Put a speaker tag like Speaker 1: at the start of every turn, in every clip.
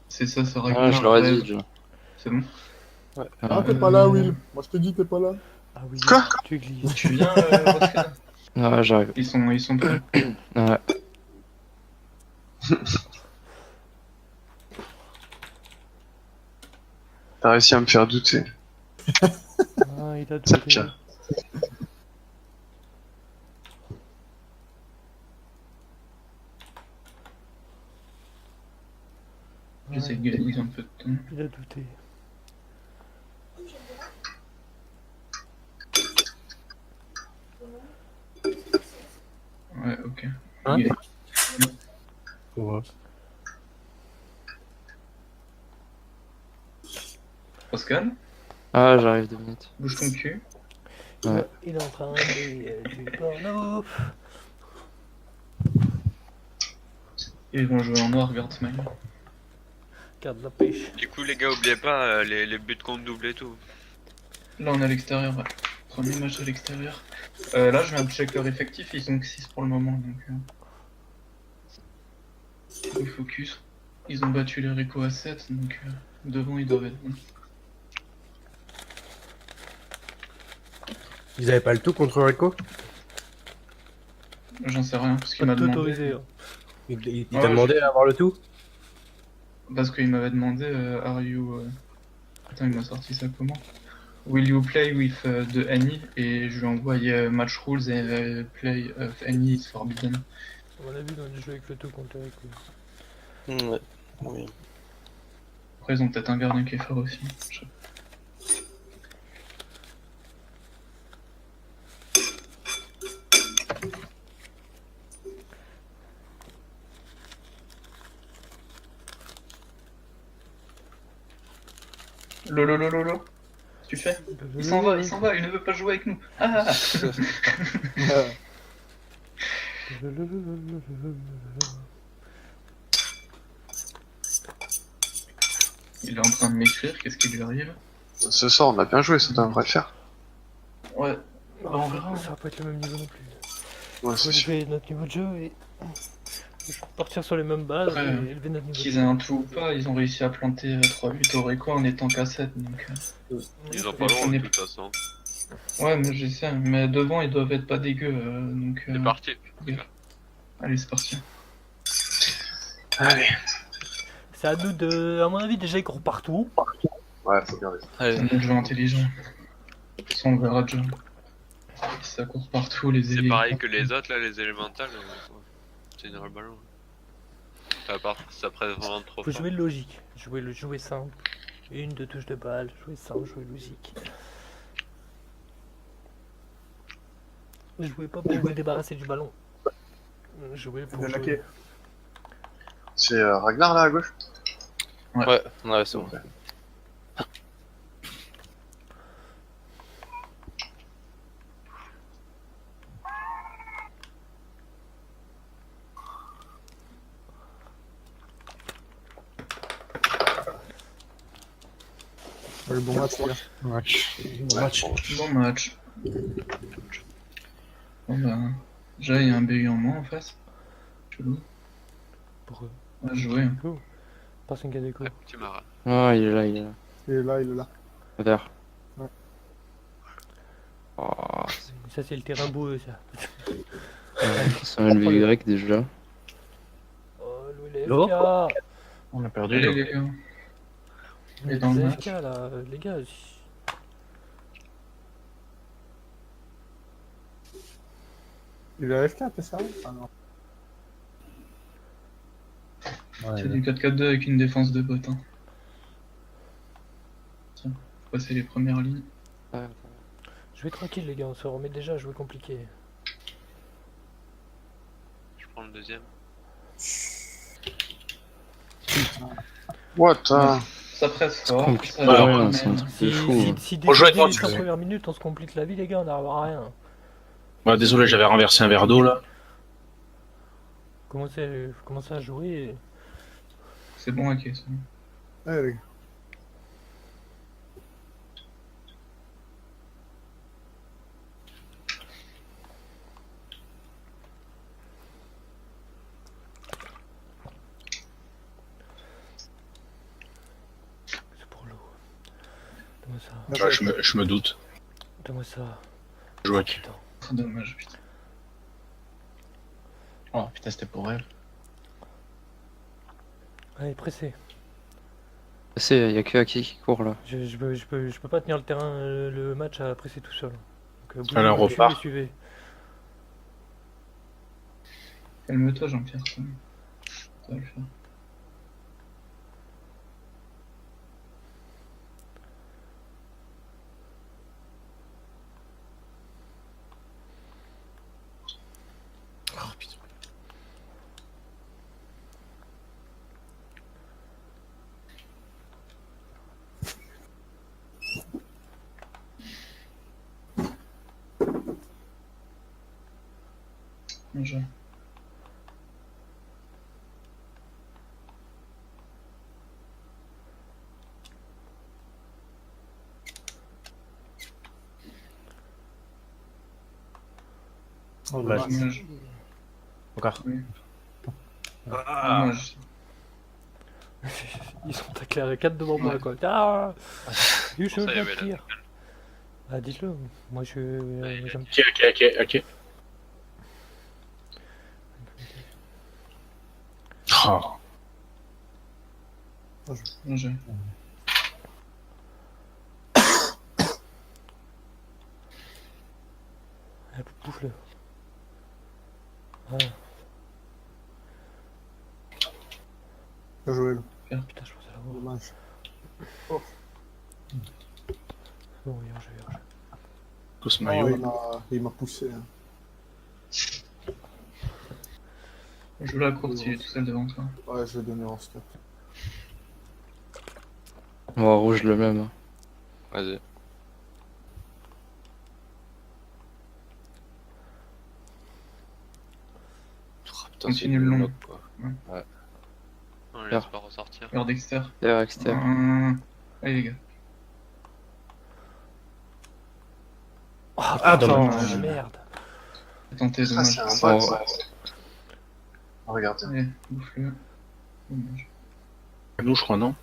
Speaker 1: C'est ça, ça
Speaker 2: Ah, je l'aurais dit, Joe.
Speaker 1: C'est bon.
Speaker 2: Ouais.
Speaker 3: Ah, t'es pas là, Will. Moi, je te dis, t'es pas là.
Speaker 4: Ah oui,
Speaker 5: Quoi?
Speaker 4: tu glisses.
Speaker 1: Tu viens, Oscar?
Speaker 2: Ouais, j'arrive.
Speaker 1: Ils sont prêts.
Speaker 2: Ouais.
Speaker 5: T'as réussi à me faire douter.
Speaker 4: Ah, il a
Speaker 5: Ça
Speaker 4: douté.
Speaker 5: pire.
Speaker 1: J'essaie de gagner un peu de temps.
Speaker 4: Il a douté.
Speaker 1: Ouais, ok.
Speaker 3: Hein?
Speaker 1: Yeah.
Speaker 3: Ouais.
Speaker 1: Oscar,
Speaker 2: Ah, j'arrive 2 minutes.
Speaker 1: bouge ton cul.
Speaker 2: Ouais.
Speaker 4: Il est en train de du porno.
Speaker 1: Ils vont jouer en noir, regarde Smile.
Speaker 4: Garde la pêche.
Speaker 6: Du coup, les gars, oubliez pas les buts contre double et tout.
Speaker 1: Là, on est à l'extérieur, ouais. Premier match à l'extérieur. Là, je viens de check leur effectif, ils sont que 6 pour le moment, donc... Faut focus. Ils ont battu les Rico à 7, donc devant, ils doivent être bons.
Speaker 3: Ils avaient pas le tout contre Rico?
Speaker 1: J'en sais rien, parce qu'il
Speaker 4: Pas
Speaker 1: m'a
Speaker 4: de
Speaker 1: demandé...
Speaker 4: t'autoriser. Hein.
Speaker 3: Il
Speaker 1: Ouais,
Speaker 3: t'a demandé d'avoir le tout?
Speaker 1: Parce qu'il m'avait demandé, are you... Attends, il m'a sorti ça comment? Will you play with the Annie? Et je lui ai envoyé match rules et play of Annie is forbidden.
Speaker 4: On l'a vu dans le jeu avec le tout contre Rico.
Speaker 5: Ouais. Oui.
Speaker 1: Après, ils ont peut-être un gardien qui est fort aussi. Je sais pas. Lolo, qu'est-ce que tu fais? Il s'en va, il ne veut pas jouer avec nous. Ah. Il est en train de m'écrire, qu'est-ce qui lui arrive?
Speaker 5: Ce soir, on a bien joué, ça devrait le faire.
Speaker 1: Ouais, bah, on verra.
Speaker 4: Ça va pas être le même niveau non plus.
Speaker 5: Ouais,
Speaker 4: Faut
Speaker 5: c'est sûr.
Speaker 4: élever notre niveau de jeu et partir sur les mêmes bases
Speaker 1: Après,
Speaker 4: et élever notre niveau de
Speaker 1: Qu'ils
Speaker 4: jeu.
Speaker 1: aient un tout ou pas, ils ont réussi à planter 3 buts au Rico en étant qu'à 7, donc...
Speaker 6: Ils ont pas
Speaker 1: Et
Speaker 6: loin
Speaker 1: on est-
Speaker 6: de toute façon.
Speaker 1: Ouais, mais j'essaie, mais devant, ils doivent être pas dégueux, donc...
Speaker 6: C'est parti.
Speaker 1: yeah. Allez, c'est parti.
Speaker 5: Allez.
Speaker 4: C'est à nous de. À mon avis, déjà, ils courent partout.
Speaker 5: Ouais, faut garder ça.
Speaker 1: C'est un jeu intelligent. De toute façon, on verra déjà. Ça court partout, les
Speaker 6: C'est
Speaker 1: ailiers.
Speaker 6: pareil que les autres, là, les élémentales. Ouais. C'est une ballon. À part, ça prête vraiment trop
Speaker 4: Faut
Speaker 6: fort.
Speaker 4: jouer logique. Jouer simple. Une, deux touches de balle. Jouer simple, jouer logique. Jouez pas pour vous débarrasser du ballon. Jouez pour
Speaker 3: De
Speaker 4: jouer.
Speaker 3: laquelle?
Speaker 5: C'est Ragnar là à gauche?
Speaker 2: Ouais, c'est bon.
Speaker 3: Le bon match, les gars. Bon match.
Speaker 1: Bon match. Bon bah... Déjà, il y a un BU en moins en face. Chelou.
Speaker 4: Pour eux.
Speaker 1: On va jouer. Hein.
Speaker 4: Cool. Personne qui a des coups.
Speaker 6: Ouais, petit marin.
Speaker 2: Ah, il est là, il est là.
Speaker 3: Il est là, il est là.
Speaker 2: Vert.
Speaker 3: Ouais.
Speaker 2: Oh,
Speaker 4: Ça, c'est le terrain boueux, ça.
Speaker 2: c'est un LVY déjà.
Speaker 4: Oh, Louis
Speaker 3: L'eau
Speaker 4: LFK.
Speaker 3: On a perdu.
Speaker 1: Allez, les gars.
Speaker 4: Les
Speaker 1: Et dans le
Speaker 4: LFK,
Speaker 1: match.
Speaker 4: là, les gars.
Speaker 3: Il est AFK, t'es sérieux? Ah non.
Speaker 1: C'est du 4-4-2 avec une défense de bot. Hein. Tiens, faut passer les premières lignes.
Speaker 2: Ouais.
Speaker 4: Jouez tranquille, les gars. On se remet déjà à jouer compliqué.
Speaker 6: Je prends le deuxième.
Speaker 5: What?
Speaker 1: Ça presse fort.
Speaker 2: compliqué.
Speaker 1: Ça
Speaker 2: Ouais,
Speaker 1: joue,
Speaker 2: ouais,
Speaker 1: mais-
Speaker 2: c'est un truc de fou. hein.
Speaker 4: Si dès
Speaker 7: Faut jouer
Speaker 4: dès les
Speaker 7: tranquille.
Speaker 4: 5 premières minutes, on se complique la vie, les gars, on n'arrivera à rien.
Speaker 7: Ouais, désolé, j'avais renversé un verre d'eau là.
Speaker 4: Commencez à jouer.
Speaker 1: C'est bon, ok. C'est bon.
Speaker 3: Allez, les gars.
Speaker 4: Donne-moi ça.
Speaker 3: Bien joué.
Speaker 7: Je me doute.
Speaker 4: Donne-moi ça.
Speaker 7: Joaquin.
Speaker 4: Putain.
Speaker 1: Trop dommage, putain. Oh putain, c'était pour elle.
Speaker 4: Allez, pressé.
Speaker 2: Il y a que Aki qui court là.
Speaker 4: Je peux pas tenir le terrain, le match à presser tout seul. Donc, bougez,
Speaker 7: Alors, on repart.
Speaker 4: suivez.
Speaker 1: Calme-toi, Jean-Pierre. Ça va le faire.
Speaker 7: Oh putain.
Speaker 1: Bien joué.
Speaker 3: Oh, dommage.
Speaker 1: Dommage.
Speaker 8: Encore.
Speaker 1: Oui.
Speaker 7: Ah.
Speaker 1: Dommage.
Speaker 4: Ils sont taclés à 4 devant moi, quoi. Ah you should
Speaker 6: ça, il y
Speaker 4: not
Speaker 6: avait la-
Speaker 4: clear. Ah, dites-le. Moi, j'aime
Speaker 7: Ok. Oh.
Speaker 1: Bien joué.
Speaker 4: Ah, bouffe-le. Ah,
Speaker 3: Bien joué. Là.
Speaker 4: putain, je pensais l'avoir.
Speaker 3: Dommage.
Speaker 4: Bon, hier, je vais.
Speaker 7: Cosmayo.
Speaker 3: Il m'a poussé. Hein.
Speaker 1: Joue la course, il est tout seul devant toi.
Speaker 3: Ouais, je vais donner en stop.
Speaker 2: On va rouge le même. Hein.
Speaker 6: Vas-y. Oh, putain,
Speaker 1: Continue
Speaker 6: c'est
Speaker 1: le long.
Speaker 6: bloc, quoi.
Speaker 1: Ouais.
Speaker 6: On le laisse pas ressortir.
Speaker 1: Regarde Dexter.
Speaker 2: Derrière extérieur.
Speaker 1: Allez les gars.
Speaker 8: Ah, dommage.
Speaker 4: Putain, merde.
Speaker 1: Tentez,
Speaker 5: Ah,
Speaker 1: dommage.
Speaker 5: c'est un bot.
Speaker 2: Oh,
Speaker 5: ça. Regarde.
Speaker 1: Allez, bouffe-le. Dommage.
Speaker 7: Nous, je crois, non?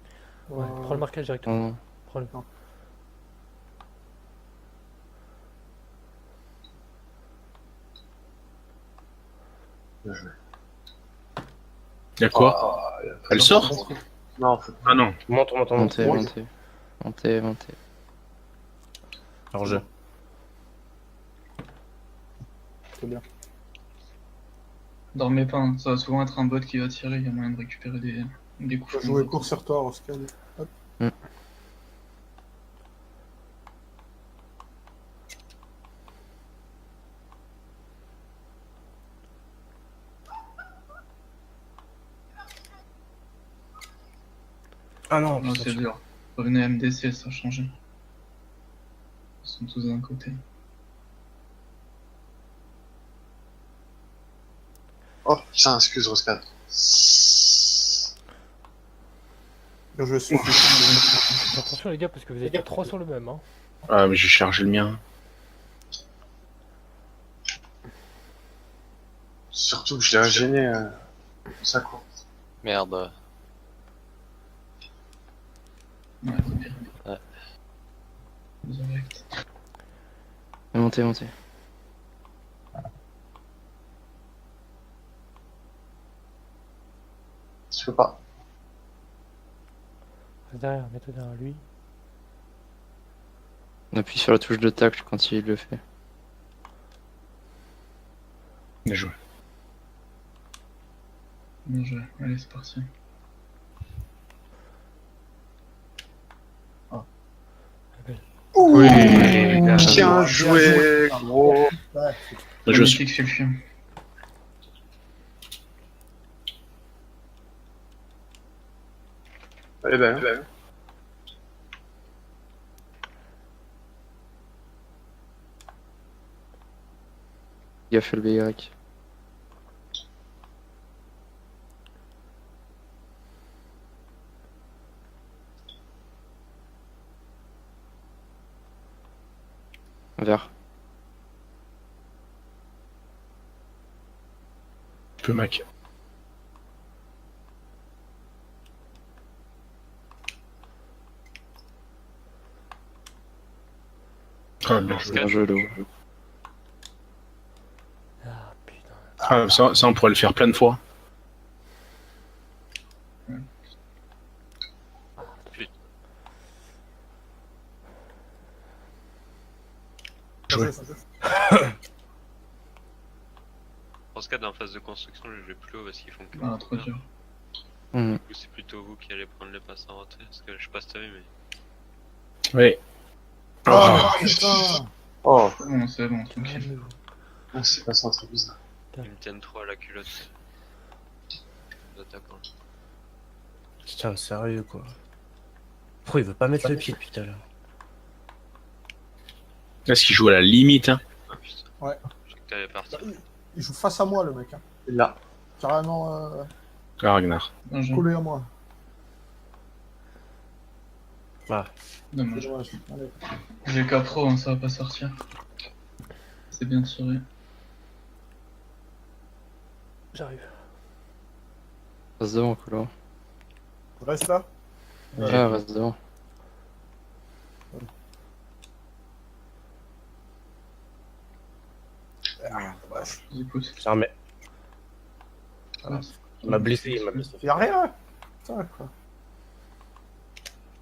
Speaker 4: Ouais, prends le marquage directement.
Speaker 2: non.
Speaker 4: Prends-le.
Speaker 5: Bien joué.
Speaker 7: Y'a quoi?
Speaker 5: Ah,
Speaker 7: Elle sort?
Speaker 5: Non, faut...
Speaker 7: Ah non.
Speaker 8: Monte.
Speaker 2: Montez.
Speaker 8: Alors jeu.
Speaker 3: C'est bien.
Speaker 1: Dormez pas, hein. Ça va souvent être un bot qui va tirer, il y a moyen de récupérer des coups.
Speaker 3: Je vais jouer court sur toi, Oscar. Hop.
Speaker 8: Ah non,
Speaker 1: Non,
Speaker 8: putain,
Speaker 1: c'est dur. Revenez MDC, ça a changé. Ils sont tous d'un côté.
Speaker 5: Oh, putain, excuse Roscat.
Speaker 3: Bien joué, Sophie.
Speaker 4: Attention, les gars, parce que vous êtes 3 sur le même. Hein.
Speaker 7: Ah, mais j'ai chargé le mien.
Speaker 5: Surtout que je l'ai gêné. Ça quoi.
Speaker 6: Merde.
Speaker 1: Ouais, c'est bien.
Speaker 6: Ouais.
Speaker 1: Direct.
Speaker 2: Montez.
Speaker 5: Je peux pas.
Speaker 4: Reste derrière, mets-toi derrière lui.
Speaker 2: On appuie sur la touche de tacle quand il le fait.
Speaker 7: Bien joué.
Speaker 1: Bien joué. Allez, c'est parti.
Speaker 7: Oui.
Speaker 5: Bien joué, gros.
Speaker 3: Ouais,
Speaker 7: Je suis.
Speaker 1: Magnifique, c'est le chien.
Speaker 5: Elle est belle. Elle est belle.
Speaker 2: Il a fait le BY. Vert.
Speaker 7: Tu peux, Mac. Ah, bien joué.
Speaker 2: Bien joué, Léo.
Speaker 4: Ah putain.
Speaker 7: Ah, ça, on pourrait le faire plein de fois. Joué.
Speaker 6: Roscade en phase de construction, je vais plus haut parce qu'ils font que.
Speaker 1: Ah, trop dur.
Speaker 2: Hmm.
Speaker 6: Du coup, c'est plutôt vous qui allez prendre les passes en retrait. Parce que je sais pas si t'as vu, mais.
Speaker 7: Oui.
Speaker 3: Oh,
Speaker 7: Oh,
Speaker 3: putain.
Speaker 5: Oh,
Speaker 1: C'est bon, tranquille.
Speaker 4: Calmez-vous.
Speaker 5: c'est pas ça, c'est bizarre.
Speaker 6: Ils me tiennent trop à la culotte. Les attaquants.
Speaker 8: Putain, sérieux quoi. Pourquoi il veut pas mettre le pied depuis tout à l'heure?
Speaker 7: là, ce qu'il joue à la limite. Hein.
Speaker 6: Ah putain.
Speaker 3: Ouais.
Speaker 6: Je sais que t'allais partir.
Speaker 3: Il joue face à moi, le mec. Hein.
Speaker 5: Là.
Speaker 3: Carrément
Speaker 7: Ah, Ragnar.
Speaker 1: Bien joué.
Speaker 3: collé à moi.
Speaker 8: Ah,
Speaker 1: Dommage.
Speaker 3: Dommage. Allez.
Speaker 1: J'ai qu'à pro, hein, ça va pas sortir. C'est bien tiré.
Speaker 4: J'arrive.
Speaker 2: Reste devant, Colo.
Speaker 3: Reste là.
Speaker 2: Ouais, reste devant.
Speaker 1: Écoute.
Speaker 8: putain, mais
Speaker 1: Ah,
Speaker 8: il m'a blessé, il m'a blessé.
Speaker 3: Y'a rien. Putain, quoi.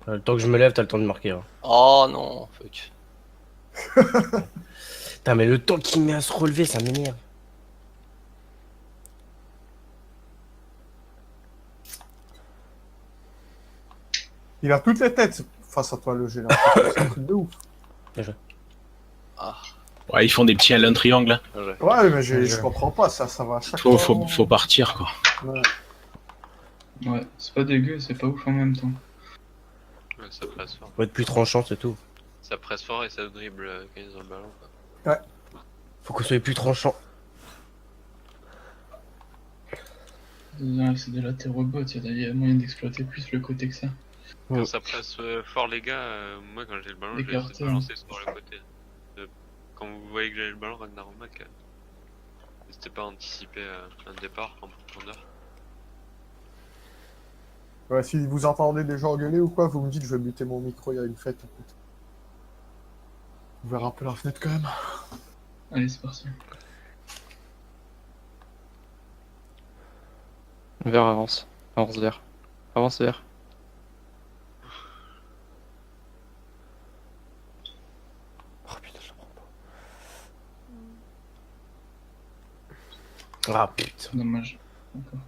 Speaker 8: Le temps que je me lève, t'as le temps de marquer. Hein.
Speaker 9: Oh non, fuck.
Speaker 8: Putain, mais le temps qu'il met à se relever, ça m'énerve.
Speaker 3: Il a toutes les têtes face à toi, le G là. C'est un truc de ouf.
Speaker 9: Ah,
Speaker 7: Ouais, ils font des petits Alain triangle. Hein.
Speaker 9: bien joué.
Speaker 3: Ouais, mais je comprends pas, ça va à chaque
Speaker 7: Faut,
Speaker 3: fois.
Speaker 7: faut partir, quoi.
Speaker 3: Ouais.
Speaker 1: Ouais, c'est pas dégueu, c'est pas ouf en même temps.
Speaker 6: Ouais, ça presse fort.
Speaker 8: Faut être plus tranchant, c'est tout.
Speaker 6: Ça presse fort et ça dribble quand ils ont le ballon. Quoi.
Speaker 8: Faut qu'on soit plus tranchant.
Speaker 1: C'est des latéraux bots, il y a moyen d'exploiter plus le côté que ça.
Speaker 6: Quand
Speaker 8: Ouais.
Speaker 6: ça presse fort, les gars, moi quand j'ai le ballon, je vais
Speaker 1: Écarté,
Speaker 6: essayer de balancer sur le côté. Quand vous voyez que j'ai le ballon, Ragnarok, n'hésitez pas à anticiper un départ en profondeur.
Speaker 3: Ouais, si vous entendez des gens gueuler ou quoi, vous me dites, je vais muter mon micro, il y a une fête. Écoute. On verra un peu la fenêtre quand même.
Speaker 1: Allez, c'est parti.
Speaker 2: Vert avance. Avance vert. Avance vert.
Speaker 4: Oh putain, je le prends pas.
Speaker 8: Ah putain.
Speaker 1: Dommage. D'accord.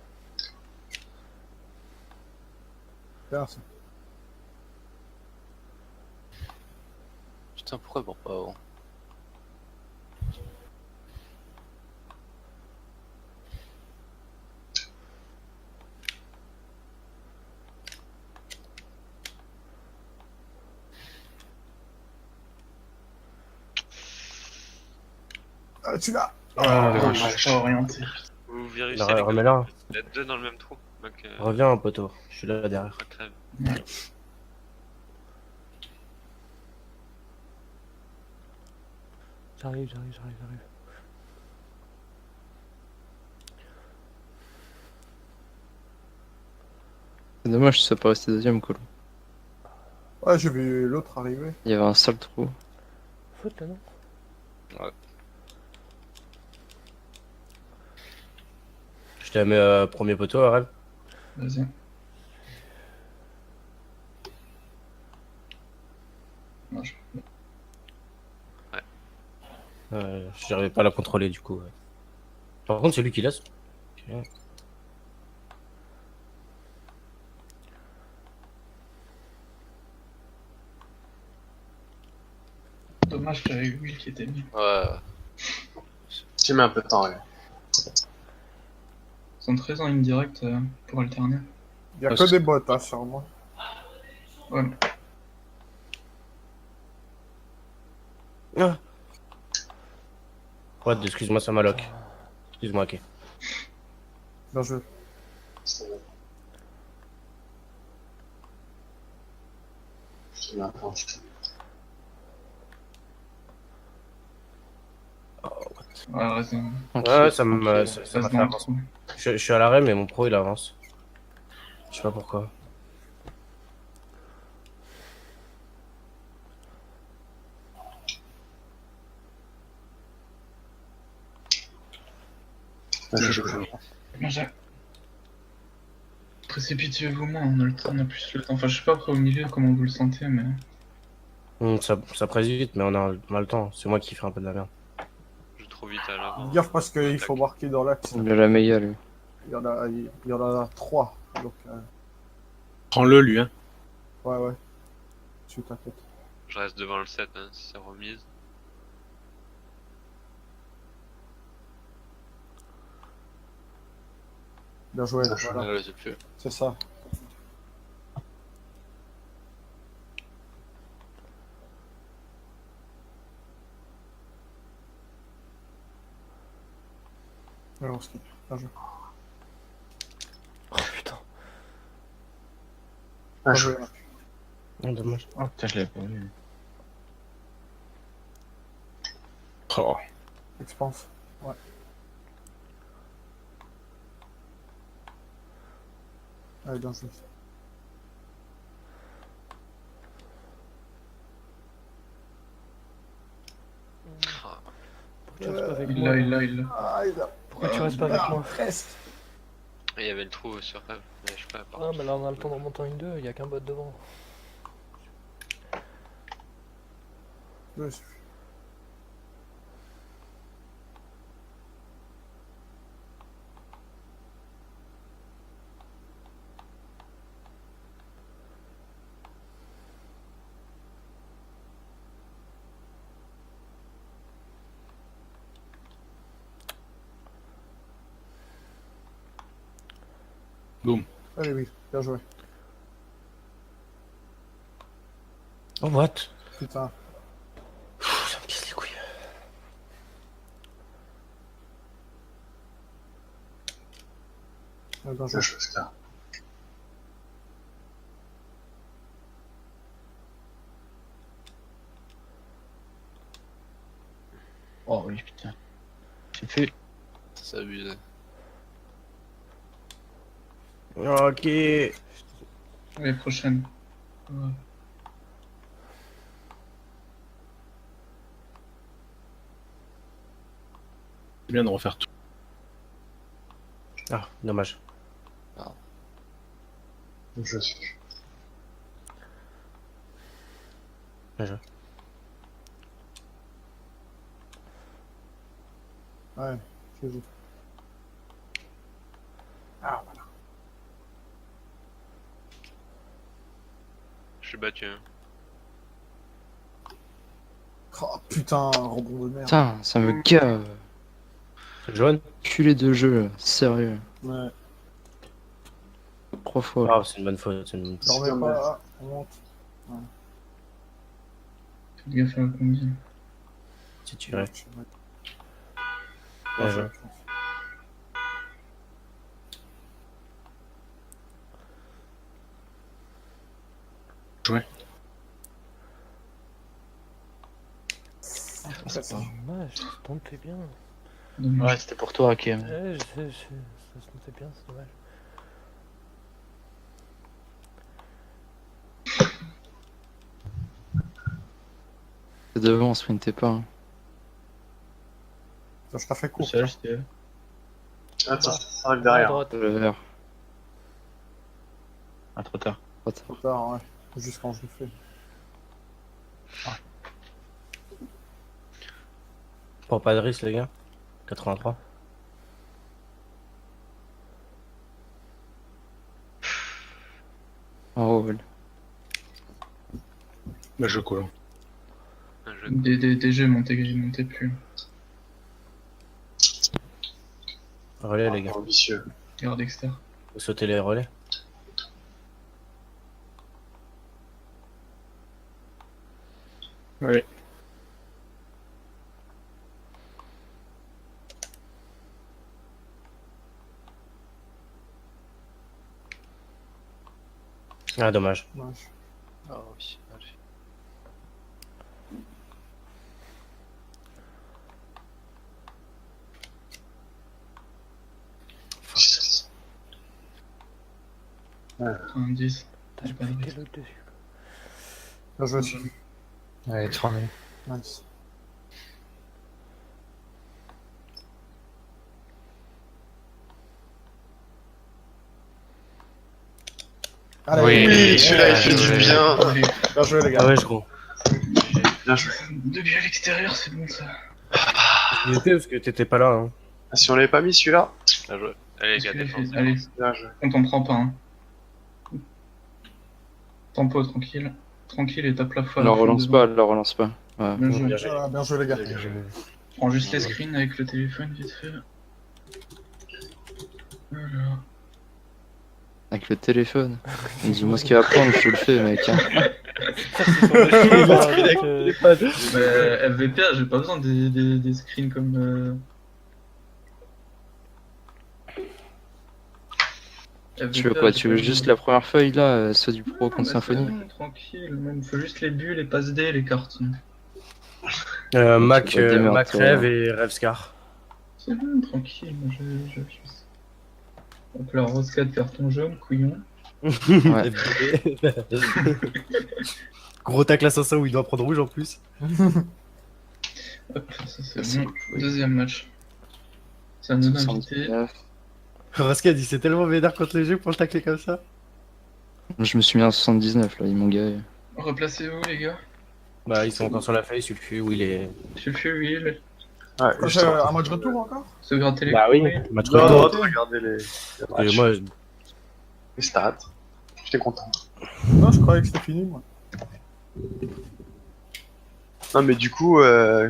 Speaker 3: Merci.
Speaker 9: Putain, pourquoi il part pas avant?
Speaker 3: Ah, tu l'as.
Speaker 8: Ah,
Speaker 1: Je
Speaker 8: dommage.
Speaker 1: suis pas orienté.
Speaker 6: Vous vérifiez les gars,
Speaker 8: Remets-la.
Speaker 6: il y a deux dans le même trou. Donc,
Speaker 8: Reviens, poteau. Je suis là derrière.
Speaker 6: pas crève.
Speaker 4: J'arrive.
Speaker 2: C'est dommage que tu sois pas resté deuxième, Colo.
Speaker 3: Ouais, j'ai vu l'autre arriver.
Speaker 2: Il y avait un sale trou.
Speaker 4: Faute là, non?
Speaker 8: Je te mets premier poteau, Arel.
Speaker 1: Vas-y. Non, je...
Speaker 8: J'arrivais pas à la contrôler du coup. Ouais. Par contre, c'est lui qui laisse. Ok.
Speaker 1: Dommage qu'il y avait Will qui était mis.
Speaker 9: Ouais.
Speaker 5: Tu mets un peu de temps, ouais.
Speaker 1: Ils sont très en ligne directe pour alterner.
Speaker 3: Il y a que des bots, hein, sur moi.
Speaker 1: Ouais.
Speaker 8: Ah. Ouais, excuse-moi, ça m'a lock. Excuse-moi, ok.
Speaker 3: Bien joué.
Speaker 5: C'est bon. Je mets un point.
Speaker 1: Ouais, raison.
Speaker 8: Ouais, ça m'a
Speaker 1: Reste
Speaker 8: fait
Speaker 1: dans le
Speaker 8: avancer.
Speaker 1: trou.
Speaker 8: Je suis à l'arrêt, mais mon pro il avance. Je sais pas pourquoi.
Speaker 5: Bien
Speaker 7: Bien
Speaker 5: joué.
Speaker 7: joué.
Speaker 1: Manger. Précipitez-vous moins, on a le temps, on a plus le temps. Enfin, je sais pas après au milieu comment vous le sentez, mais.
Speaker 8: Ça presse vite, mais on a le temps. C'est moi qui fais un peu de la merde.
Speaker 6: Je vais trop vite à l'avant.
Speaker 3: Gaffe parce qu'il
Speaker 6: Attaque.
Speaker 3: faut marquer dans l'axe.
Speaker 2: Il a la meilleure, lui.
Speaker 3: Il y en a 3. Donc,
Speaker 7: Prends-le, lui, hein.
Speaker 3: ouais. Tu t'inquiètes.
Speaker 6: Je reste devant le 7, hein, si c'est remise.
Speaker 3: Bien joué,
Speaker 5: Bien joué.
Speaker 3: voilà.
Speaker 9: Ouais, c'est plus.
Speaker 3: C'est ça. Alors, on skip. Bien joué.
Speaker 4: Oh putain.
Speaker 5: Bien
Speaker 3: Bien
Speaker 5: joué.
Speaker 3: joué.
Speaker 8: Non, dommage.
Speaker 2: Oh putain, je l'avais pas vu.
Speaker 7: Oh.
Speaker 3: Expanse. Ouais. Allez, bien joué.
Speaker 6: Ah,
Speaker 4: Pourquoi tu restes pas avec
Speaker 1: Il
Speaker 4: moi?
Speaker 1: l'a.
Speaker 3: Ah, il a...
Speaker 4: Pourquoi tu restes pas avec moi?
Speaker 3: Presque.
Speaker 6: et il y avait le trou sur Eve, mais je sais pas.
Speaker 4: Ah, mais là on a le temps de remonter en une 2, il y a qu'un bot devant.
Speaker 3: Ouais, suffit.
Speaker 7: Boum.
Speaker 3: Allez, oui, bien joué.
Speaker 8: Oh, what?
Speaker 3: Putain.
Speaker 8: Pff, ça me casse les couilles.
Speaker 3: Allez, bien joué.
Speaker 5: Bien joué, Scar.
Speaker 2: Oh oui, putain. J'ai fait.
Speaker 9: C'est abusé.
Speaker 8: Ok.
Speaker 1: Allez, prochaine. Ouais.
Speaker 7: C'est bien de refaire tout.
Speaker 8: Ah, dommage.
Speaker 5: Bien joué, Scar.
Speaker 8: Bien joué.
Speaker 3: Ouais, c'est juste. Ah, voilà.
Speaker 6: Je suis battu, hein.
Speaker 3: Oh, putain, rebond de merde.
Speaker 2: Putain, ça me gave.
Speaker 8: Jaune?
Speaker 2: Culé de jeu, là. Sérieux.
Speaker 3: Ouais.
Speaker 2: 3 fois.
Speaker 8: Ah, c'est une bonne faute. C'est une bonne faute.
Speaker 3: J'en
Speaker 5: C'est
Speaker 3: remets
Speaker 5: dommage.
Speaker 3: pas, on monte.
Speaker 1: Faites gaffe à la combi.
Speaker 8: C'est tiré.
Speaker 3: Ouais.
Speaker 8: Bien joué.
Speaker 4: C'est dommage, ça se tentait bien.
Speaker 1: Dommage.
Speaker 2: Ouais, c'était pour toi, Hakim.
Speaker 4: Ouais, ça se tentait bien, c'est dommage.
Speaker 2: C'est devant, on sprintez pas. Hein.
Speaker 3: Putain, je t'ai fait court.
Speaker 2: Seul, c'était
Speaker 5: Attends, ça arrive
Speaker 4: À
Speaker 5: derrière.
Speaker 4: droite.
Speaker 2: le vert. Ah, trop tard. Trop tard.
Speaker 3: Trop tard, ouais. Juste quand je le fais.
Speaker 8: Pour pas de risque, les gars. 83.
Speaker 2: En roll.
Speaker 7: Bah, je colle.
Speaker 6: Un jeu.
Speaker 1: Des jeux montez plus.
Speaker 8: Relais, les gars.
Speaker 5: Ambitieux.
Speaker 1: Garde Dexter.
Speaker 8: Vous sautez les relais.
Speaker 7: Ouais.
Speaker 8: Ah, dommage.
Speaker 3: Dommage.
Speaker 9: Ah oui, allez.
Speaker 1: Un 10.
Speaker 4: Putain, j'ai pas
Speaker 1: Pas de
Speaker 4: pété
Speaker 1: risque.
Speaker 4: l'autre dessus.
Speaker 3: Bien joué aussi.
Speaker 2: Allez, 3000.
Speaker 3: Nice. Allez,
Speaker 5: Oui, celui-là il fait du
Speaker 6: ouais.
Speaker 5: bien.
Speaker 3: bien joué les gars.
Speaker 8: Ah ouais, je crois.
Speaker 5: Bien joué.
Speaker 1: Depuis à l'extérieur, c'est bon ça.
Speaker 8: Il était parce que t'étais pas là. Hein.
Speaker 5: Ah, si on l'avait pas mis celui-là,
Speaker 6: Bien joué. Allez, les gars, défense.
Speaker 1: Allez,
Speaker 5: bien joué.
Speaker 1: on t'en prend pas. Hein. Tempo, tranquille. Tranquille et tape la fois.
Speaker 2: La relance pas, la relance pas. Ouais.
Speaker 1: Bien joué.
Speaker 3: Voilà, bien joué les gars.
Speaker 1: Prends juste les screens avec le téléphone vite fait. Voilà.
Speaker 2: Avec le téléphone. Dis-moi ce qu'il va prendre, je te le fais, mec. Hein.
Speaker 1: FVPA, j'ai pas besoin des screens comme.
Speaker 2: Tu veux quoi? Tu veux juste la première feuille là, ceux du Pro contre Symfony?
Speaker 1: Tranquille, même, faut juste les bulles, les passes D, les cartes.
Speaker 8: Mac,
Speaker 2: Tu vas te démerder,
Speaker 8: Mac
Speaker 2: toi.
Speaker 8: Rêve et Rêvescar.
Speaker 1: C'est bon, tranquille, moi je fuse. Donc là, Rose 4, carton jaune, couillon.
Speaker 2: Ouais.
Speaker 8: Gros tacle assassin où il doit prendre rouge en plus.
Speaker 1: Hop, ça c'est
Speaker 2: C'est
Speaker 1: bon. Deuxième match. C'est un non invité.
Speaker 2: 79.
Speaker 8: Rascad il s'est tellement vénère contre les jeux pour le tacler comme ça.
Speaker 2: Je me suis mis à 79 là, ils m'ont garé.
Speaker 1: Replacez-vous les gars.
Speaker 8: Bah ils sont encore sur la feuille, sulfu où il est.
Speaker 1: Sulfur, Will.
Speaker 5: Ouais,
Speaker 3: J'ai
Speaker 5: justement.
Speaker 3: un match retour encore?
Speaker 1: Sauvegarde télé.
Speaker 8: Bah oui, match
Speaker 5: Non, non,
Speaker 8: retour.
Speaker 5: regardez les
Speaker 8: Et
Speaker 5: matchs,
Speaker 8: moi,
Speaker 5: les stats. J'étais content.
Speaker 3: Non, je croyais que c'était fini moi.
Speaker 5: Non, mais du coup, ça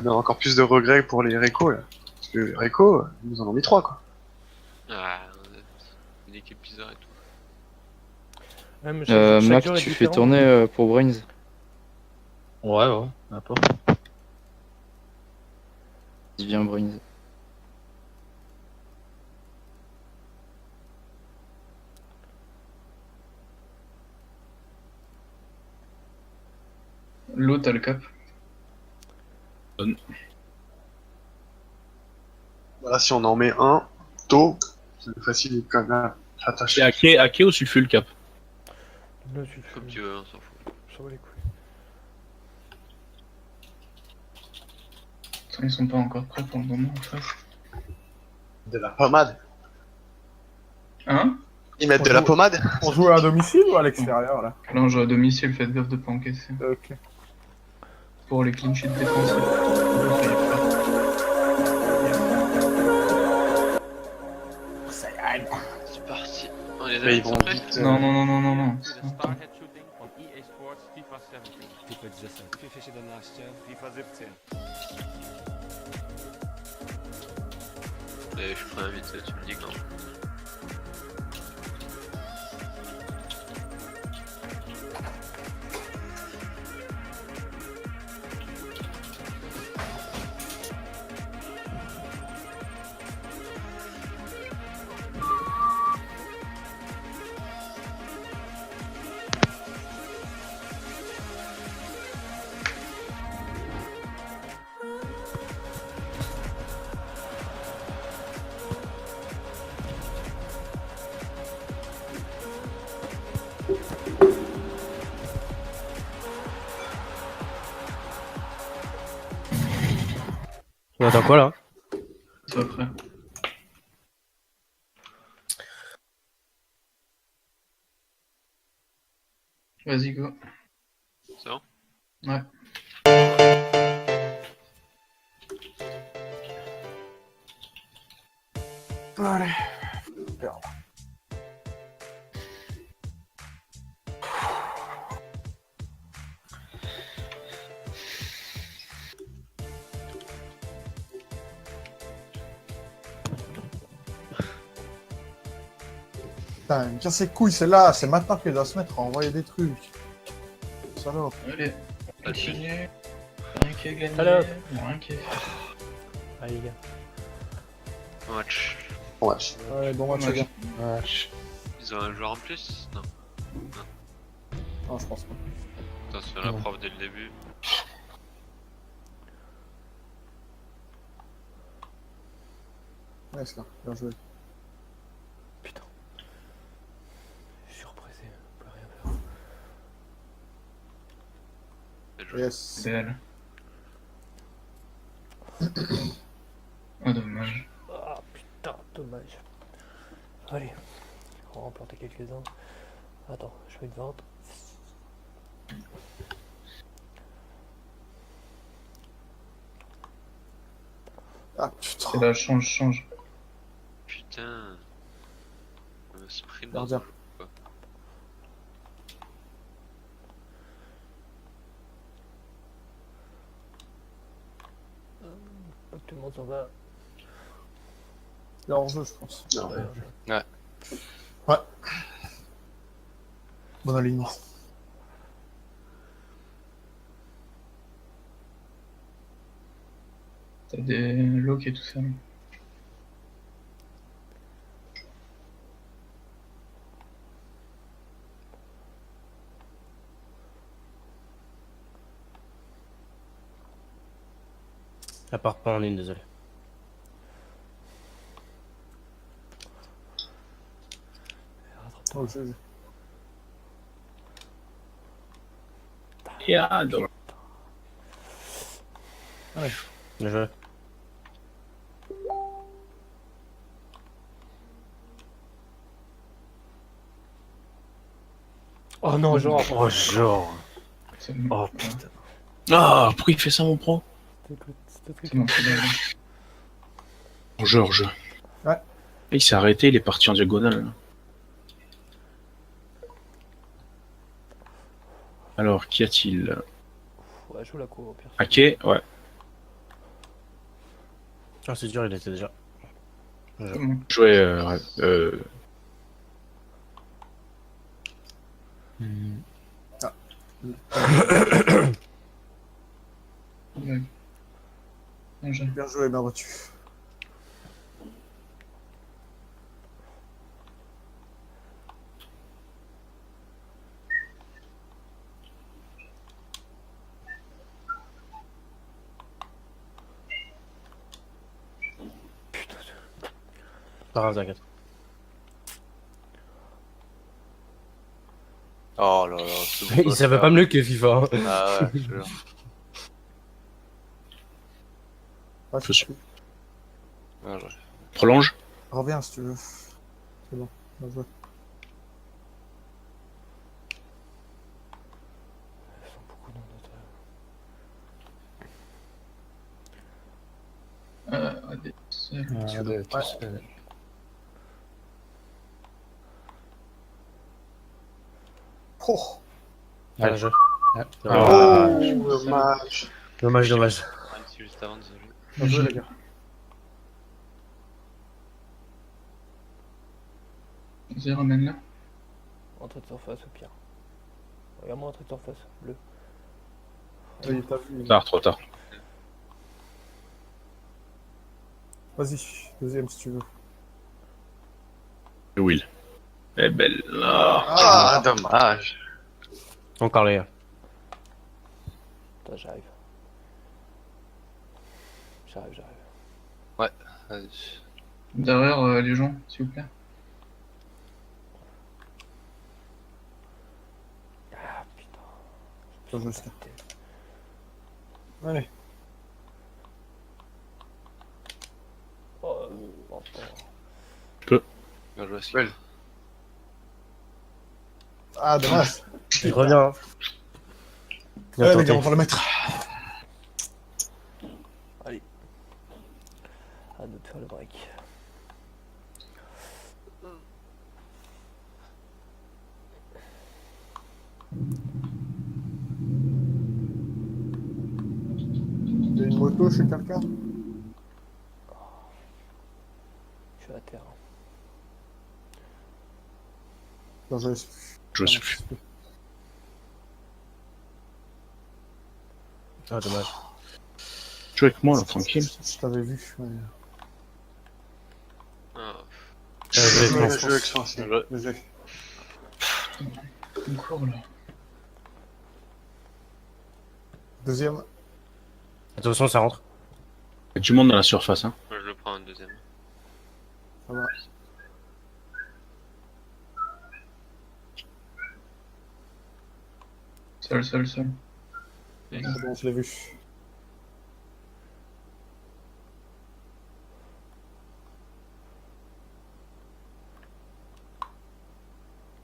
Speaker 5: donne encore plus de regrets pour les Réco là. Parce que les Réco, ils nous en ont mis 3 quoi.
Speaker 6: Ah, une équipe bizarre et tout.
Speaker 4: Ouais, mais chaque
Speaker 2: Mac,
Speaker 4: joueur est
Speaker 2: tu fais
Speaker 4: différent.
Speaker 2: tourner pour Brains.
Speaker 9: Ouais, n'importe.
Speaker 2: Il vient Brains.
Speaker 1: L'autre a le cap.
Speaker 5: Voilà, si on en met un tôt, ça nous facilite quand même la tâche.
Speaker 7: Et à quai ou sulfure le cap?
Speaker 4: Là, tu le fais.
Speaker 6: Comme tu veux, on s'en fout.
Speaker 4: Ça va les couilles.
Speaker 1: Attends, ils sont pas encore prêts pour le moment en face.
Speaker 5: De la pommade.
Speaker 1: Hein?
Speaker 5: Ils mettent de la pommade.
Speaker 3: On joue à domicile ou à l'extérieur là?
Speaker 1: Là on joue à domicile, faites gaffe de pas encaisser.
Speaker 3: Ok.
Speaker 1: Pour les clean sheets défensifs.
Speaker 6: C'est parti. On les a
Speaker 5: Mais
Speaker 6: mis
Speaker 5: ils vont
Speaker 6: centrés.
Speaker 5: vite.
Speaker 1: Non, non, non, non, non, non.
Speaker 10: Starhead Shooting van EA Sports FIFA 17. FIFA 17. FIFA 17. FIFA 17.
Speaker 6: Et je ferai un vite, tu me dis quand.
Speaker 8: On attend quoi là?
Speaker 1: Sois prêt. Vas-y, go.
Speaker 6: C'est bon?
Speaker 1: Ouais.
Speaker 3: Allez. Putain, elle me casse les couilles, c'est là, c'est maintenant qu'elle doit se mettre à envoyer des trucs. Salope.
Speaker 1: Allez, on
Speaker 6: Là-dessus.
Speaker 1: continue. Rien qui est gagné.
Speaker 4: Alors.
Speaker 1: Rien qui est fait.
Speaker 4: Allez, les gars.
Speaker 6: Match.
Speaker 5: Ouais.
Speaker 3: Ouais, bon match, les gars.
Speaker 6: Ils ont un joueur en plus? Non.
Speaker 3: Non, je pense pas.
Speaker 6: Attention à la preuve dès le début.
Speaker 3: Ouais, c'est là, bien joué.
Speaker 4: Putain. Je suis surpressé. On peut rien faire.
Speaker 6: Bien joué.
Speaker 3: Yes.
Speaker 1: Belle. Oh, dommage.
Speaker 4: Ah putain, dommage. Allez, on rentre. planter quelques-uns. Attends, je fais une vente.
Speaker 3: Ah putain.
Speaker 1: C'est là, change.
Speaker 6: Putain. Sprint
Speaker 3: Gardien.
Speaker 6: quoi.
Speaker 4: Tout le monde s'en va.
Speaker 3: Il est hors jeu, je pense.
Speaker 5: Non.
Speaker 3: Ouais. Bon alignement.
Speaker 1: T'as des locks et tout ça.
Speaker 8: Ça part pas en ligne, désolé.
Speaker 3: Oh, GG.
Speaker 7: Yeah, dommage.
Speaker 8: Bien joué.
Speaker 4: Oh non, genre.
Speaker 9: Oh, genre.
Speaker 1: C'est
Speaker 9: Oh putain.
Speaker 7: Ah, pourquoi il fait ça, mon pro?
Speaker 1: c'est bon, c'est bon.
Speaker 7: Hors jeu.
Speaker 3: Ouais.
Speaker 7: Il s'est arrêté, il est parti en diagonale. Là. Alors, qu'y a-t-il?
Speaker 4: Ouais, joue la cour au pire.
Speaker 7: Ake, ouais.
Speaker 8: Ah, c'est dur, il était déjà.
Speaker 1: C'est bon.
Speaker 7: Joué.
Speaker 1: Ouais. Bien joué.
Speaker 3: Bien joué, bien battu.
Speaker 8: Pas grave, t'inquiète.
Speaker 9: Oh là là. ce
Speaker 8: Il savait pas mieux que FIFA. Hein.
Speaker 9: Ah ouais, je te jure.
Speaker 3: Ouais,
Speaker 7: Je suis-
Speaker 9: Bien joué.
Speaker 7: Prolonge.
Speaker 3: Reviens si tu veux. C'est bon, bien joué.
Speaker 4: Ils sont beaucoup dans notre.
Speaker 1: Des seuls.
Speaker 3: Oh.
Speaker 8: Bien joué.
Speaker 5: Oh,
Speaker 8: Ah,
Speaker 5: dommage.
Speaker 8: dommage, dommage.
Speaker 6: Un petit juste avant, désolé.
Speaker 3: Bien joué, les gars.
Speaker 1: Vas-y, ramène-la.
Speaker 4: Entrée de surface au pire. Regarde-moi entrée de surface, bleu.
Speaker 3: Oui, t'as vu.
Speaker 7: Tard, trop tard.
Speaker 3: Vas-y, deuxième si tu veux.
Speaker 7: Will. Eh belle. Ah.
Speaker 9: Ah, dommage.
Speaker 8: Encore les gars.
Speaker 4: Attends, j'arrive. J'arrive.
Speaker 9: Vas-y.
Speaker 1: Derrière, les gens, s'il vous plaît.
Speaker 4: Ah putain.
Speaker 3: Bien joué, Star. Allez.
Speaker 4: Oh, putain.
Speaker 9: Bien joué,
Speaker 5: Well.
Speaker 3: Ah, dommage.
Speaker 8: Il revient. Bien
Speaker 3: Allez, les gars, on
Speaker 8: tenté.
Speaker 3: va le mettre.
Speaker 4: À nous de faire le break.
Speaker 3: Il y a une moto chez quelqu'un?
Speaker 4: Je suis à terre.
Speaker 3: Bien joué.
Speaker 7: Je sais plus.
Speaker 8: Ah, dommage.
Speaker 7: Joue avec moi, là, tranquille.
Speaker 3: Je t'avais vu. Ouais.
Speaker 6: Ah,
Speaker 8: Bien joué,
Speaker 5: Bien
Speaker 8: Expanse.
Speaker 5: joué, Expanse.
Speaker 9: Bien joué.
Speaker 3: Bien joué.
Speaker 1: Une cour là.
Speaker 3: Deuxième.
Speaker 8: Attention, ça rentre.
Speaker 7: Il y a du monde dans la surface, hein.
Speaker 6: moi je le prends en deuxième.
Speaker 3: Ça va.
Speaker 1: Seul.
Speaker 3: C'est bon, je l'ai vu.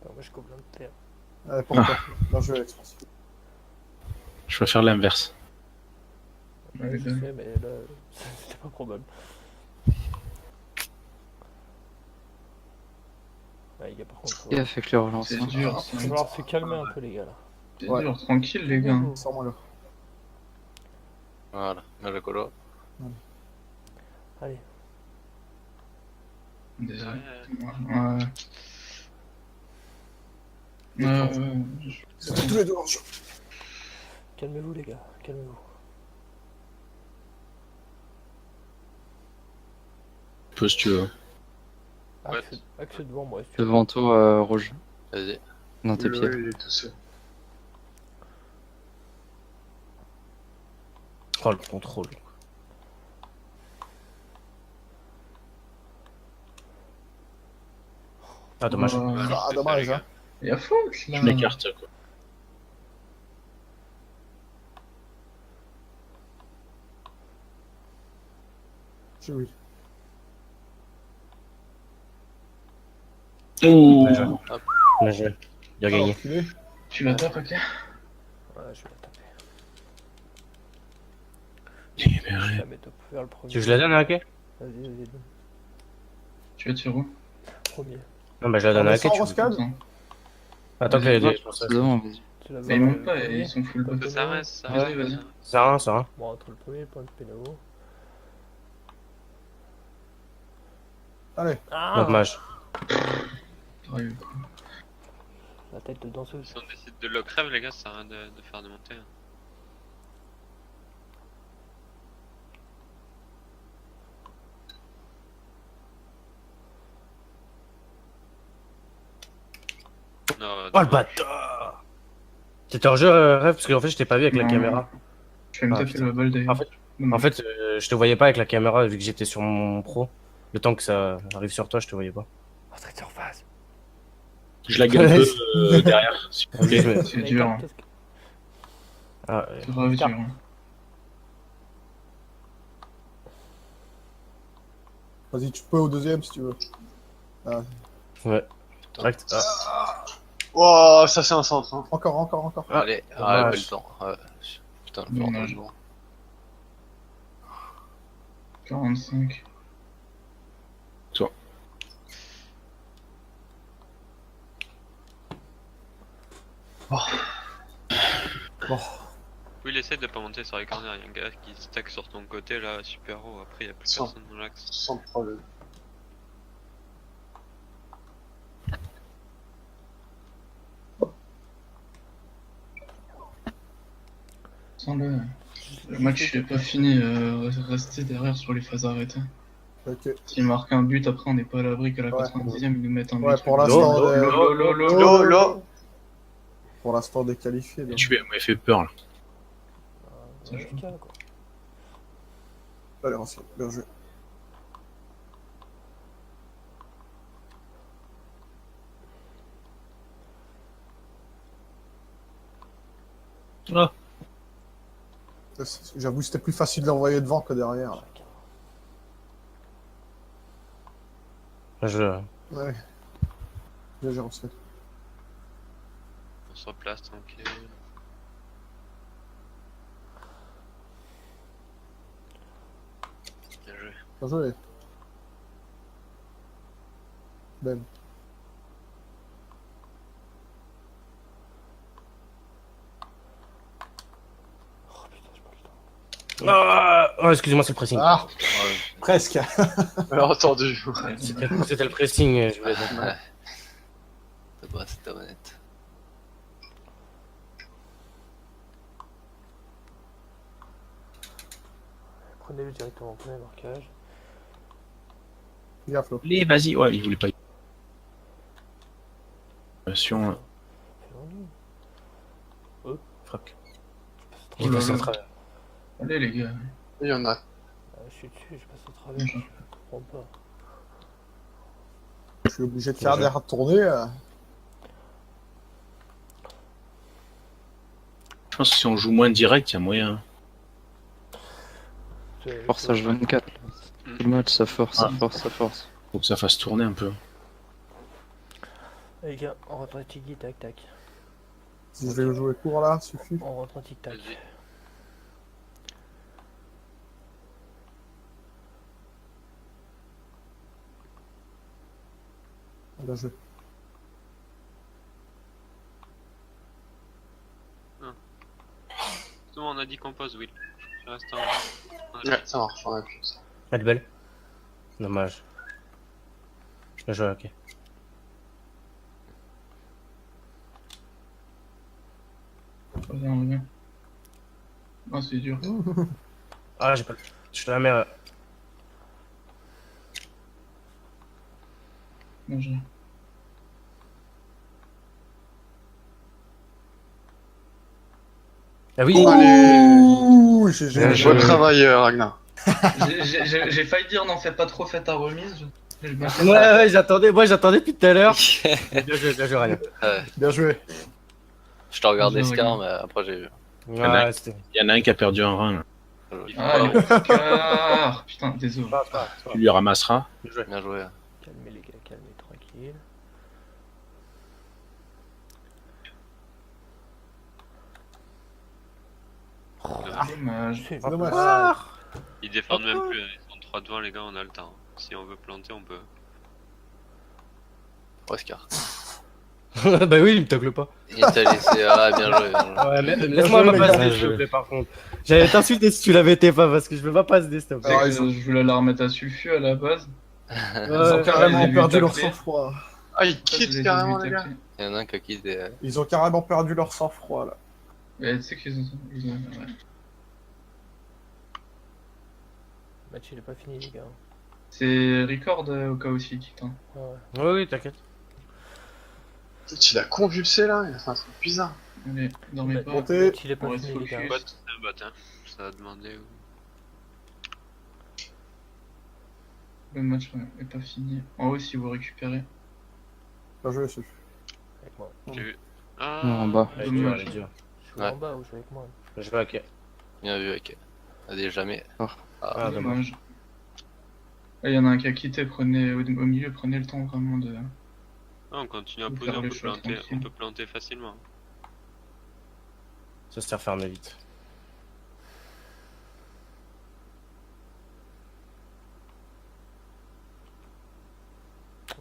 Speaker 4: Moi je coupe de terre.
Speaker 3: Allez, pour toi. Bien joué, l'expansion.
Speaker 7: Je vais faire l'inverse.
Speaker 1: Ouais,
Speaker 4: Je
Speaker 1: là.
Speaker 4: sais, mais là, c'était pas probable. Ouais, les gars, par contre,
Speaker 2: Et avec les relances.
Speaker 1: C'est
Speaker 2: hein.
Speaker 1: dur,
Speaker 4: il va
Speaker 1: c'est
Speaker 4: falloir se calmer un peu, les gars là.
Speaker 1: dur, tranquille les gars.
Speaker 3: Sors-moi là.
Speaker 9: Voilà, le colo.
Speaker 4: Allez,
Speaker 1: Désolé.
Speaker 6: Ouais.
Speaker 3: C'était tous les deux en jeu.
Speaker 4: calmez-vous, les gars, calmez-vous.
Speaker 7: Un peu si tu veux.
Speaker 6: Ouais.
Speaker 4: Axe devant moi, si tu veux.
Speaker 2: Devant toi, rouge.
Speaker 9: Vas-y.
Speaker 2: Dans tes pieds.
Speaker 5: Il est tout seul.
Speaker 8: Oh, le contrôle. Ah, dommage.
Speaker 3: Ah, dommage, hein.
Speaker 1: Il y a faute là.
Speaker 7: Je m'écarte quoi.
Speaker 3: Oui.
Speaker 7: Ouh.
Speaker 8: Bien joué. Bien joué. Il a gagné.
Speaker 3: Enculé.
Speaker 1: Tu la tapes, ok?
Speaker 4: Ouais, je vais la taper.
Speaker 7: Libéré.
Speaker 4: Je la mets top vers le premier.
Speaker 8: Tu veux que je la donne à Hake?
Speaker 4: Vas-y, donne.
Speaker 1: Tu vas tirer où?
Speaker 4: Premier.
Speaker 8: Non, bah je la donne à Hake.
Speaker 3: Sans
Speaker 8: Tu veux.
Speaker 3: Roscade.
Speaker 8: Attends que les deux.
Speaker 2: C'est devant, vas-y.
Speaker 4: Tu la
Speaker 1: Mais ils
Speaker 4: vois,
Speaker 1: montent pas,
Speaker 4: le premier.
Speaker 1: ils sont full back.
Speaker 6: Ça reste, ça
Speaker 1: Vas-y,
Speaker 6: reste.
Speaker 1: vas-y.
Speaker 8: C'est un, c'est un.
Speaker 4: Bon, entre le premier et le point de pénalo.
Speaker 3: Allez.
Speaker 4: Ah
Speaker 8: Dommage.
Speaker 1: Sérieux.
Speaker 4: La tête de danseuse.
Speaker 6: Si on décide de le crève, les gars, ça sert à rien de faire démonter. Hein. Non,
Speaker 8: Oh le bâtard! C'était hors jeu, rêve, parce qu'en fait je t'ai pas vu avec la
Speaker 1: Non.
Speaker 8: caméra.
Speaker 1: Je vais me
Speaker 8: Ah,
Speaker 1: taper
Speaker 8: putain.
Speaker 1: la balle d'ailleurs.
Speaker 8: En fait, En fait, je te voyais pas avec la caméra vu que j'étais sur mon pro. Le temps que ça arrive sur toi, je te voyais pas.
Speaker 4: Entrée de surface.
Speaker 7: Je la gagne un peu derrière, s'il vous plaît.
Speaker 8: Mais-
Speaker 1: C'est dur. Hein.
Speaker 8: Ah,
Speaker 1: C'est grave dur. Hein.
Speaker 3: Vas-y, tu peux au deuxième si tu veux.
Speaker 8: ouais. Direct. Ah.
Speaker 5: Oh, ça c'est un centre. Hein.
Speaker 3: Encore.
Speaker 9: Allez,
Speaker 8: dommage.
Speaker 9: bel temps. Ouais. Putain, le
Speaker 1: Dommage.
Speaker 9: bordel, bon.
Speaker 1: 45.
Speaker 6: Oui, il essaie de pas monter sur les corners. Il y a un gars qui stack sur ton côté là, super haut. Après, il y a plus
Speaker 5: Sans-
Speaker 6: personne dans l'axe.
Speaker 5: Sans problème.
Speaker 1: Sans le match n'est pas fini, rester derrière sur les phases arrêtées.
Speaker 3: Ok.
Speaker 1: S'ils marquent un but, après on n'est pas à l'abri qu'à la
Speaker 3: Ouais.
Speaker 1: 90e ils nous mettent un but.
Speaker 3: Ouais, pour l'instant,
Speaker 5: Lo.
Speaker 3: pour l'instant déqualifié. donc.
Speaker 7: Tu m'avais fait peur là.
Speaker 1: Ça joue.
Speaker 4: Quoi.
Speaker 3: Allez, Roscade, bien joué.
Speaker 7: Ah.
Speaker 3: J'avoue, c'était plus facile d'envoyer devant que derrière. Là.
Speaker 8: Je...
Speaker 3: Ouais. Bien joué, Roscade.
Speaker 6: On se replace tranquille. Bien joué.
Speaker 3: Bien joué. Ben.
Speaker 4: Oh putain, j'ai pas le temps.
Speaker 8: Ah oh, excusez-moi, c'est le pressing.
Speaker 3: Ah, presque.
Speaker 5: Alors, entendu.
Speaker 8: C'était le pressing, je voulais dire.
Speaker 9: Ouais. C'est pas, c'était honnête.
Speaker 4: Prenez-le directement, prenez le marquage.
Speaker 3: Gaffe, Flo.
Speaker 7: Allez, vas-y. Ouais, il voulait pas. Attention.
Speaker 4: Fais-le.
Speaker 8: Fuck.
Speaker 1: Oh
Speaker 8: Il
Speaker 1: là
Speaker 8: passe
Speaker 1: là.
Speaker 8: au travers.
Speaker 1: Allez les gars.
Speaker 5: Il y en a.
Speaker 4: Ah, je suis dessus, je passe au travers. Je comprends pas.
Speaker 3: Je suis obligé de faire des retournées.
Speaker 7: Je pense que si on joue moins direct, il y a moyen.
Speaker 2: Force H24. Tout le match, ça force, ça force, ça force.
Speaker 7: Faut que ça fasse tourner un peu.
Speaker 4: Les gars, on rentre en tiki tac tac.
Speaker 3: Si je vais jouer court là, suffit.
Speaker 4: On rentre en tic tac.
Speaker 6: Vas-y.
Speaker 3: Bien joué.
Speaker 6: Tout on a dit qu'on pose, Will. Je reste en...
Speaker 5: Ouais, ça marche, on a plus ça.
Speaker 8: Elle est belle. Dommage. Bien joué, ok.
Speaker 1: Reviens, reviens. Ah, c'est dur.
Speaker 8: Ah, j'ai pas le... Je suis dans la mer.
Speaker 1: Non, j'ai...
Speaker 8: Ah oui.
Speaker 3: Ouh, GG.
Speaker 2: Bien joué.
Speaker 5: Bon travail, Ragnar.
Speaker 1: J'ai failli dire non, fais pas trop, fais ta remise.
Speaker 8: Ouais, j'attendais. Moi, j'attendais depuis tout à l'heure. Bien joué, Ryan.
Speaker 3: Bien joué.
Speaker 9: Je te regardais
Speaker 1: Je
Speaker 9: Scar,
Speaker 1: regarde.
Speaker 9: mais après j'ai vu.
Speaker 8: Ouais, c'était.
Speaker 7: Il y en a un qui a perdu un rein, là.
Speaker 1: Ah, le cœur. Putain, désolé.
Speaker 7: Tu lui ramasseras.
Speaker 9: Bien joué.
Speaker 4: Calmez les gars, calmez, tranquille.
Speaker 1: Dommage.
Speaker 4: C'est
Speaker 3: Dommage.
Speaker 6: Ils défendent même plus, ils sont 3 devant, les gars, on a le temps. Si on veut planter, on peut.
Speaker 9: Ouais, Scar.
Speaker 8: Bah oui, il me tacle pas.
Speaker 9: Il t'a laissé. Ah, bien joué. Bien joué.
Speaker 8: Ouais, laisse-moi
Speaker 3: joué,
Speaker 8: ma
Speaker 3: les
Speaker 8: passe
Speaker 3: gars.
Speaker 8: D, s'il te plaît, par contre. J'allais t'insulter si tu l'avais été pas, parce que je veux pas passe D, s'il te plaît.
Speaker 1: C'est que je voulais la remettre à sulfu à la base.
Speaker 3: Ils ont carrément
Speaker 1: ils ont
Speaker 3: perdu
Speaker 1: vu
Speaker 3: leur
Speaker 1: tacler.
Speaker 3: sang-froid.
Speaker 5: Ah, il
Speaker 1: Je les
Speaker 5: quitte
Speaker 1: ai
Speaker 5: carrément,
Speaker 1: vus
Speaker 5: les gars.
Speaker 1: tacler.
Speaker 9: Il y en a un qui a quitté.
Speaker 3: Ils ont carrément perdu leur sang-froid là.
Speaker 1: Mais tu sais qu'ils ont... ouais.
Speaker 4: Le match il est pas fini les gars.
Speaker 1: C'est record au cas où il quitte. Hein.
Speaker 4: Ouais.
Speaker 8: Oui, oui, t'inquiète.
Speaker 5: Il a convulsé là, il a fait un truc bizarre.
Speaker 1: Allez, dormez
Speaker 4: Bah,
Speaker 1: pas.
Speaker 3: Montez.
Speaker 4: Le match il est pas
Speaker 1: On reste
Speaker 4: fini les gars.
Speaker 1: focus.
Speaker 6: Bot, c'est un bot, hein. Ça a demandé.
Speaker 1: Le match est pas fini. En haut, si vous récupérez.
Speaker 3: Bien joué, Suff.
Speaker 4: Avec moi.
Speaker 6: J'ai vu. Ah,
Speaker 2: Non, en bas.
Speaker 8: Elle est dure, elle est dure.
Speaker 4: Je suis
Speaker 9: Ouais.
Speaker 4: en bas ou je suis avec moi.
Speaker 8: Je vais ok.
Speaker 9: Bien vu, ok. Allez, jamais.
Speaker 2: Oh.
Speaker 8: Ah, dommage.
Speaker 1: Dommage. Il y en a un qui a quitté, prenez au milieu, prenez le temps vraiment de...
Speaker 6: ah, on continue à
Speaker 1: Faut
Speaker 6: poser,
Speaker 1: faire
Speaker 6: on
Speaker 1: les
Speaker 6: peut,
Speaker 1: choses
Speaker 6: planter,
Speaker 1: tranquille.
Speaker 6: on peut planter facilement.
Speaker 8: Ça se refermer vite.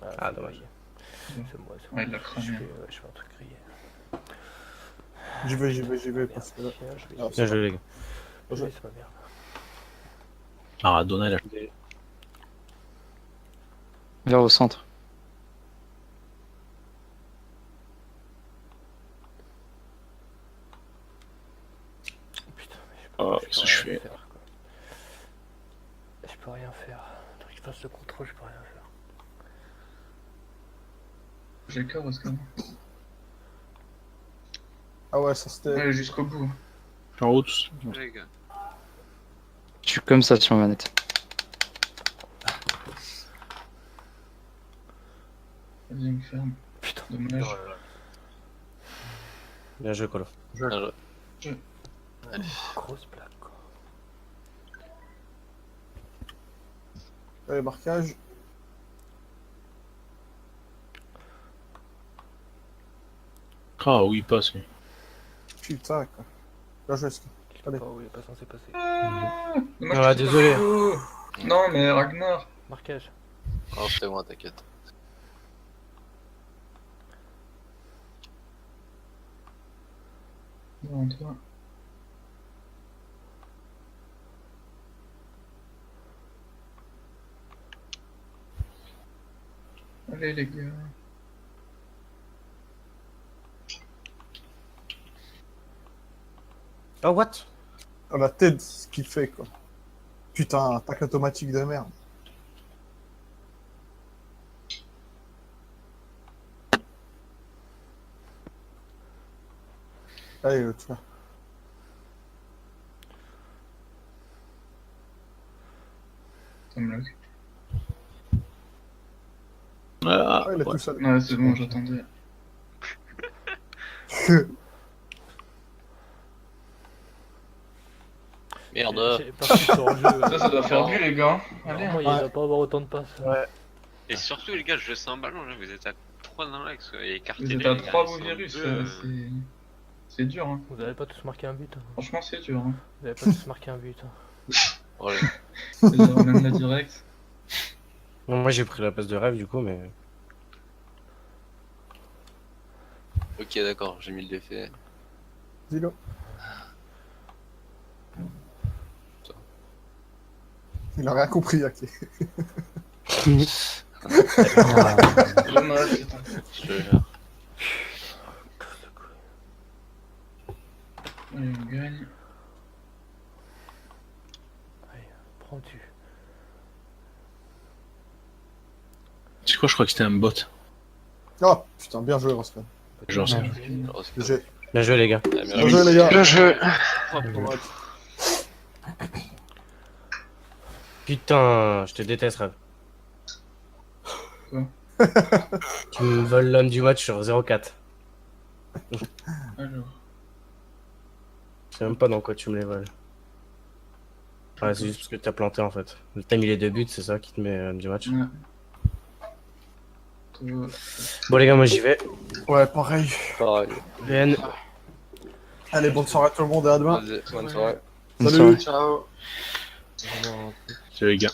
Speaker 8: Ah,
Speaker 4: c'est
Speaker 8: dommage.
Speaker 4: moi. C'est moi, c'est
Speaker 1: Ouais,
Speaker 4: moi.
Speaker 1: il l'a cramé.
Speaker 4: Je fais un truc grillé.
Speaker 3: J'y vais, parce que là.
Speaker 4: Tiens, je vais
Speaker 3: Ah,
Speaker 8: Bien joué, les gars.
Speaker 4: je vais, c'est ma merde.
Speaker 7: Maradona, il a
Speaker 2: Vers au centre.
Speaker 4: Putain, mais
Speaker 7: Oh,
Speaker 4: je
Speaker 7: qu'est-ce
Speaker 4: peux
Speaker 7: que je
Speaker 4: rien
Speaker 7: fais
Speaker 4: faire, quoi. Je peux rien faire. Tant qu'il fasse le contrôle, je peux rien faire.
Speaker 1: J'ai le cœur, Oscar.
Speaker 3: Ah ouais, ça c'était.
Speaker 1: Allez, jusqu'au bout.
Speaker 7: en haut tous.
Speaker 6: Les gars.
Speaker 2: Je suis comme ça sur ma manette.
Speaker 1: Vas-y, on ferme.
Speaker 4: Putain.
Speaker 1: Dommage.
Speaker 8: Bien joué, Colo.
Speaker 9: Bien joué.
Speaker 4: Grosse blague, quoi.
Speaker 3: Allez, marquage.
Speaker 7: Ah oui, il passe. Lui.
Speaker 3: Putain, quoi. Bien joué, Suff.
Speaker 4: Il
Speaker 3: Allez.
Speaker 4: est pas où il est pas censé passer.
Speaker 1: Dommage
Speaker 8: Ah,
Speaker 1: que tu
Speaker 8: désolé.
Speaker 1: sois fou. Non, mais Ragnar.
Speaker 4: Marquage.
Speaker 9: Oh, c'était moi, t'inquiète.
Speaker 1: Devant toi. Allez, les gars.
Speaker 8: Oh, what?
Speaker 3: Oh, la tête, ce qu'il fait, quoi. Putain, attaque automatique de merde. Allez, tu vois.
Speaker 1: Ça me lag.
Speaker 7: Ah,
Speaker 3: Ah, il a
Speaker 7: ouais.
Speaker 3: tout seul.
Speaker 1: Ouais, c'est bon, j'attendais.
Speaker 9: Merde.
Speaker 4: J'ai pas pu sur le jeu.
Speaker 1: Ça doit faire but, les gars. Allez,
Speaker 4: Normalement, il
Speaker 1: hein.
Speaker 4: doit pas avoir autant de passes.
Speaker 6: Et surtout, les gars, je sens ballon là, vous êtes à froid dans l'axe, et écarté.
Speaker 1: Vous êtes à 3 beaux virus, c'est dur. Hein.
Speaker 4: Vous avez pas tous marqué un but. Hein.
Speaker 1: Franchement, c'est dur. Hein.
Speaker 4: Vous avez pas tous marqué un but. Hein.
Speaker 9: Ouais.
Speaker 1: C'est genre même la direct.
Speaker 8: Bon, moi j'ai pris la place de rêve du coup, mais.
Speaker 9: Ok, d'accord, j'ai mis le défait.
Speaker 3: Dis-le. Il a rien compris, ok.
Speaker 1: Dommage, putain.
Speaker 9: Je te jure.
Speaker 1: Allez, on gagne.
Speaker 4: Allez, prends-tu.
Speaker 7: Tu sais quoi, je crois que c'était un bot.
Speaker 3: Oh, putain, bien joué, Roscoe.
Speaker 7: Genre, ça.
Speaker 3: J'ai-
Speaker 8: Bien joué les gars.
Speaker 3: Bien joué, les gars.
Speaker 5: Bien joué.
Speaker 8: Putain, je te déteste rêve.
Speaker 1: Quoi?
Speaker 8: Tu me voles l'homme du match sur 0-4.
Speaker 1: Alors.
Speaker 8: Je sais même pas dans quoi tu me les voles. Ouais, c'est juste parce que t'as planté en fait. T'as mis les 2 buts, c'est ça qui te met l'homme du match.
Speaker 1: Ouais.
Speaker 8: Bon les gars, moi j'y vais.
Speaker 3: Ouais, pareil.
Speaker 9: Pareil.
Speaker 8: VN.
Speaker 3: Allez, bonne soirée à tout le monde et à demain.
Speaker 9: Vas-y, bonne soirée.
Speaker 3: Salut.
Speaker 5: Ciao.
Speaker 7: C'est les gars.